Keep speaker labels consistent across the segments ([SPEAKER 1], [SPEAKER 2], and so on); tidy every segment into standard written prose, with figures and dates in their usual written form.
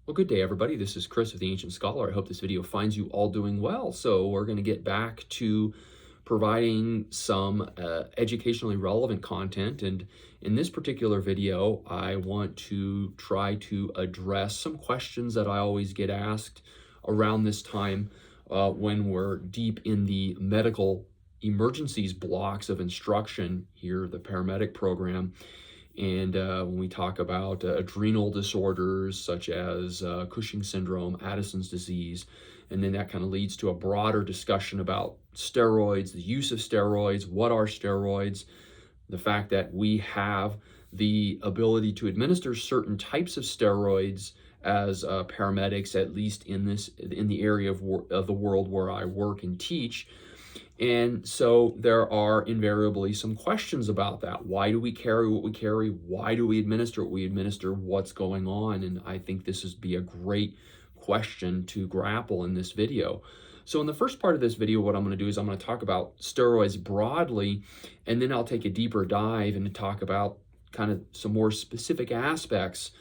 [SPEAKER 1] Well, good day, everybody. This is Chris with the Ancient Scholar. I hope this video finds you all doing well. So we're going to get back to providing some educationally relevant content. And in this particular video, I want to try to address some questions that I always get asked around this time when we're deep in the medical emergencies blocks of instruction here, the paramedic program. And when we talk about adrenal disorders such as Cushing syndrome, Addison's disease, and then that kind of leads to a broader discussion about steroids, the use of steroids, what are steroids, the fact that we have the ability to administer certain types of steroids as paramedics, at least in the area of the world where I work and teach. And so there are invariably some questions about that. Why do we carry what we carry? Why do we administer what we administer? What's going on? And I think this would be a great question to grapple in this video. So in the first part of this video, what I'm going to do is I'm going to talk about steroids broadly, and then I'll take a deeper dive and talk about kind of some more specific aspects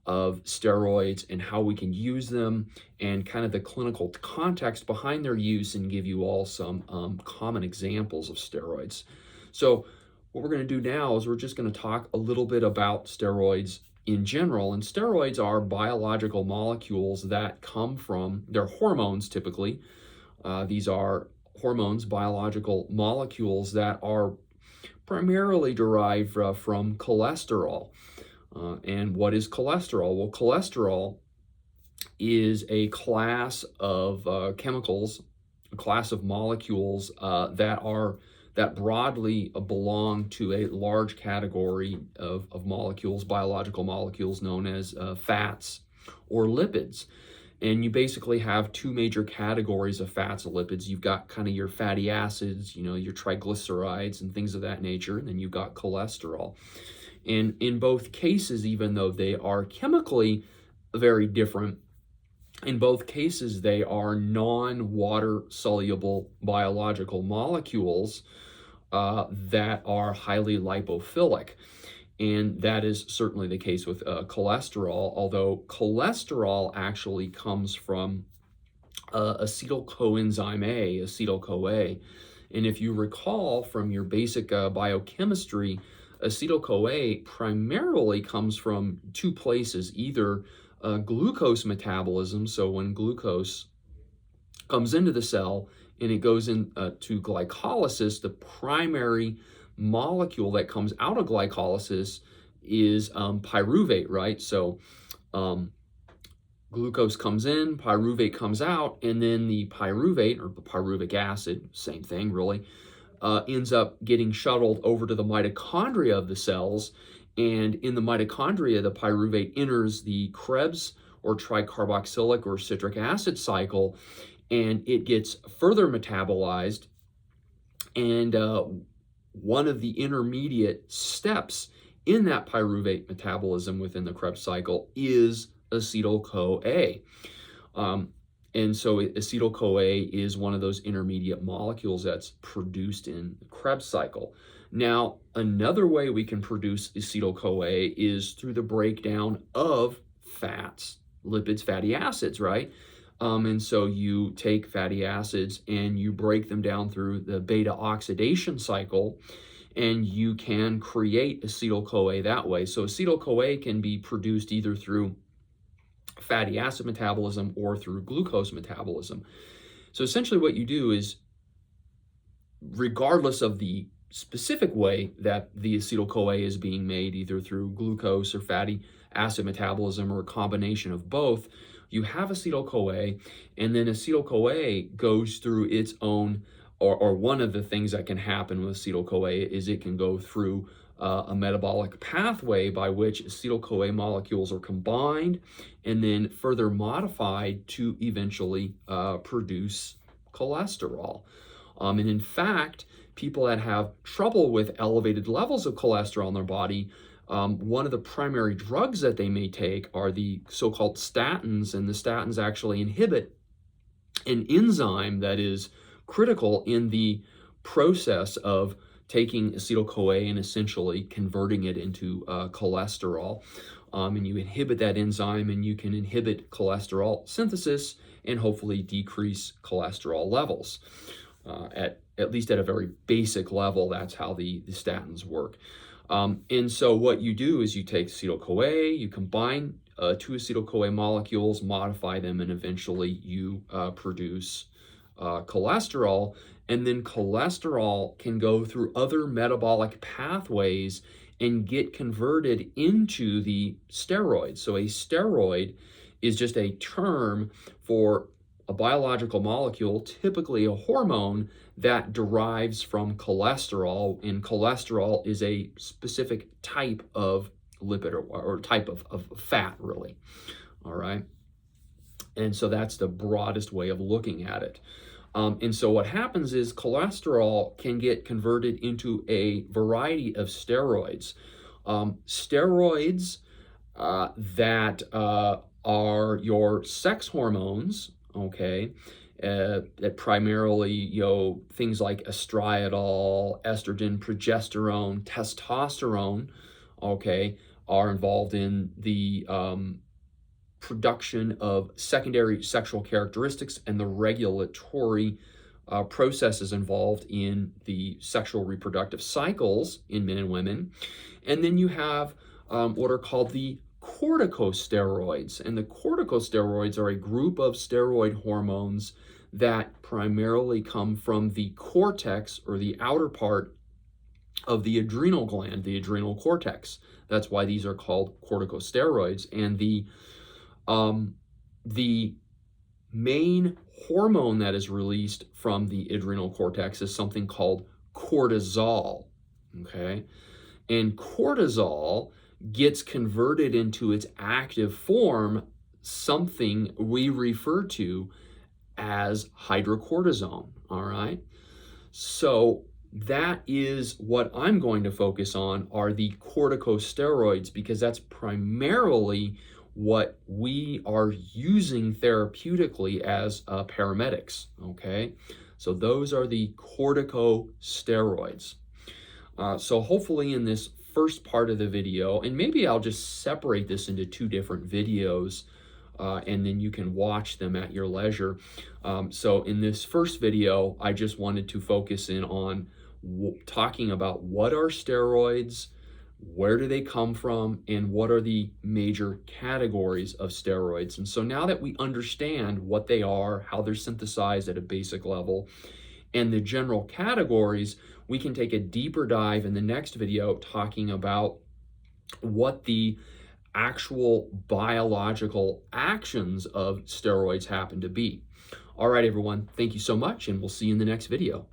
[SPEAKER 1] of steroids and how we can use them and kind of the clinical context behind their use, and give you all some common examples of steroids. So what we're going to do now is we're just going to talk a little bit about steroids in general. And steroids are biological molecules that come from, they're hormones typically. These are hormones, biological molecules that are primarily derived from cholesterol. And what is cholesterol? Well, cholesterol is a class of chemicals, a class of molecules that broadly belong to a large category of molecules, biological molecules known as fats or lipids. And you basically have two major categories of fats and lipids. You've got kind of your fatty acids, your triglycerides and things of that nature, and then you've got cholesterol. And in both cases, even though they are chemically very different, in both cases they are non-water soluble biological molecules that are highly lipophilic. And that is certainly the case with cholesterol, although cholesterol actually comes from acetyl-coenzyme A, acetyl-co-A. And if you recall from your basic biochemistry, acetyl-co-A primarily comes from two places, either glucose metabolism, so when glucose comes into the cell and it goes into glycolysis, the primary molecule that comes out of glycolysis is pyruvate, right? So glucose comes in, pyruvate comes out, and then the pyruvate, or the pyruvic acid, same thing really, ends up getting shuttled over to the mitochondria of the cells. And in the mitochondria, the pyruvate enters the Krebs or tricarboxylic or citric acid cycle, and it gets further metabolized. And one of the intermediate steps in that pyruvate metabolism within the Krebs cycle is acetyl-co-A. And so acetyl-co-A is one of those intermediate molecules that's produced in the Krebs cycle. Now, another way we can produce acetyl-co-A is through the breakdown of fats, lipids, fatty acids, right? And so you take fatty acids and you break them down through the beta oxidation cycle, and you can create acetyl-co-A that way. So acetyl-co-A can be produced either through fatty acid metabolism or through glucose metabolism. So essentially what you do is, regardless of the specific way that the acetyl-co-A is being made, either through glucose or fatty acid metabolism or a combination of both, you have acetyl-co-A, and then acetyl-co-A goes through its own, or one of the things that can happen with acetyl-co-A is it can go through a metabolic pathway by which acetyl-co-A molecules are combined and then further modified to eventually produce cholesterol. And in fact, people that have trouble with elevated levels of cholesterol in their body, one of the primary drugs that they may take are the so-called statins, and the statins actually inhibit an enzyme that is critical in the process of taking acetyl-co-A and essentially converting it into cholesterol. and you inhibit that enzyme, and you can inhibit cholesterol synthesis and hopefully decrease cholesterol levels. At least at a very basic level, that's how the statins work. And so what you do is you take acetyl-co-A, you combine two acetyl-co-A molecules, modify them, and eventually you produce cholesterol. And then cholesterol can go through other metabolic pathways and get converted into the steroids. So a steroid is just a term for a biological molecule, typically a hormone, that derives from cholesterol, and cholesterol is a specific type of lipid or type of fat, really. All right. And so that's the broadest way of looking at it. And so what happens is cholesterol can get converted into a variety of steroids. Steroids that are your sex hormones, okay, that primarily, things like estriadol, estrogen, progesterone, testosterone, okay, are involved in the production of secondary sexual characteristics and the regulatory processes involved in the sexual reproductive cycles in men and women. And then you have what are called the corticosteroids. And the corticosteroids are a group of steroid hormones that primarily come from the cortex, or the outer part of the adrenal gland, the adrenal cortex. That's why these are called corticosteroids. And the main hormone that is released from the adrenal cortex is something called cortisol, okay? And cortisol gets converted into its active form, something we refer to as hydrocortisone, all right? So that is what I'm going to focus on, are the corticosteroids, because that's primarily what we are using therapeutically as paramedics, okay? So those are the corticosteroids. So hopefully in this first part of the video, and maybe I'll just separate this into two different videos, and then you can watch them at your leisure. So in this first video, I just wanted to focus in on talking about what are steroids, where do they come from, and what are the major categories of steroids. And so now that we understand what they are, how they're synthesized at a basic level, and the general categories, we can take a deeper dive in the next video talking about what the actual biological actions of steroids happen to be. All right, everyone, thank you so much, and we'll see you in the next video.